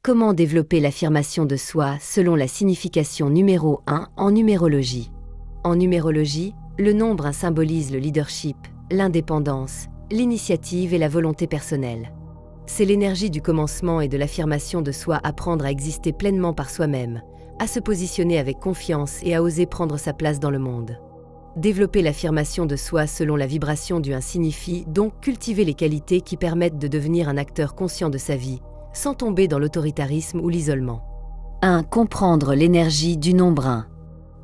Comment développer l'affirmation de soi selon la signification numéro 1 en numérologie? En numérologie, le nombre 1 symbolise le leadership, l'indépendance, l'initiative et la volonté personnelle. C'est l'énergie du commencement et de l'affirmation de soi, apprendre à exister pleinement par soi-même, à se positionner avec confiance et à oser prendre sa place dans le monde. Développer l'affirmation de soi selon la vibration du 1 signifie donc cultiver les qualités qui permettent de devenir un acteur conscient de sa vie, sans tomber dans l'autoritarisme ou l'isolement. 1. Comprendre l'énergie du nombre 1.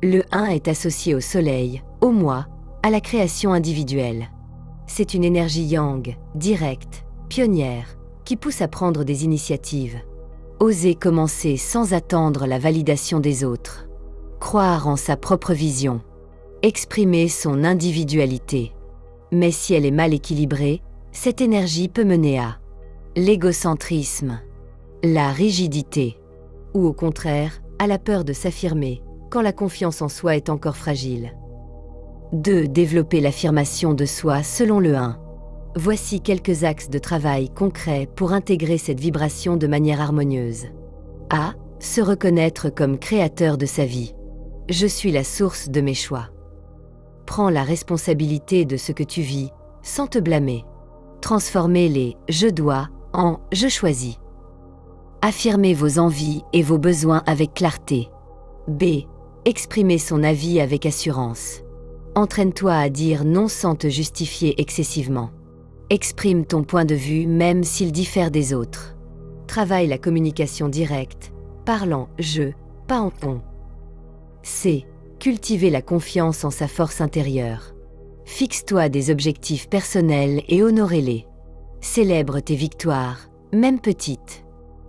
Le 1 est associé au soleil, au moi, à la création individuelle. C'est une énergie yang, directe, pionnière, qui pousse à prendre des initiatives. Oser commencer sans attendre la validation des autres. Croire en sa propre vision. Exprimer son individualité. Mais si elle est mal équilibrée, cette énergie peut mener à l'égocentrisme, la rigidité, ou au contraire, à la peur de s'affirmer, quand la confiance en soi est encore fragile. 2. Développer l'affirmation de soi selon le 1. Voici quelques axes de travail concrets pour intégrer cette vibration de manière harmonieuse. A. Se reconnaître comme créateur de sa vie. Je suis la source de mes choix. Prends la responsabilité de ce que tu vis, sans te blâmer. Transformez les « je dois » en « je choisis ». Affirmez vos envies et vos besoins avec clarté. B. Exprimer son avis avec assurance. Entraîne-toi à dire non sans te justifier excessivement. Exprime ton point de vue même s'il diffère des autres. Travaille la communication directe, parlant « je », pas en « on ». C. Cultiver la confiance en sa force intérieure. Fixe-toi des objectifs personnels et honore-les. Célèbre tes victoires, même petites.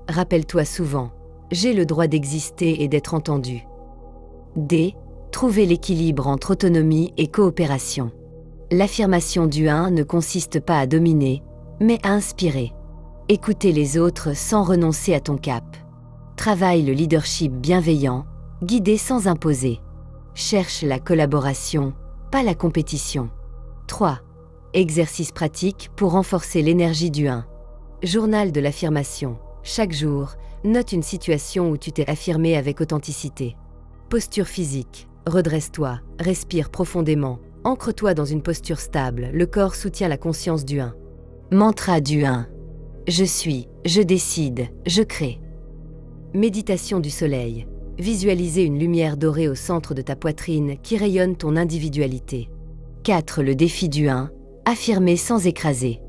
Rappelle-toi souvent, j'ai le droit d'exister et d'être entendu. D. Trouver l'équilibre entre autonomie et coopération. L'affirmation du 1 ne consiste pas à dominer, mais à inspirer. Écouter les autres sans renoncer à ton cap. Travaille le leadership bienveillant, guidé sans imposer. Cherche la collaboration, pas la compétition. 3. Exercice pratique pour renforcer l'énergie du 1. Journal de l'affirmation. Chaque jour, note une situation où tu t'es affirmé avec authenticité. Posture physique. Redresse-toi, respire profondément, ancre-toi dans une posture stable, le corps soutient la conscience du 1. Mantra du 1. Je suis, je décide, je crée. Méditation du soleil. Visualisez une lumière dorée au centre de ta poitrine qui rayonne ton individualité. 4. Le défi du 1. Affirmer sans écraser.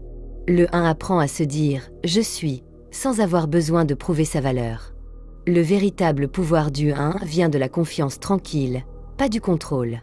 Le 1 apprend à se dire « je suis » sans avoir besoin de prouver sa valeur. Le véritable pouvoir du 1 vient de la confiance tranquille, pas du contrôle.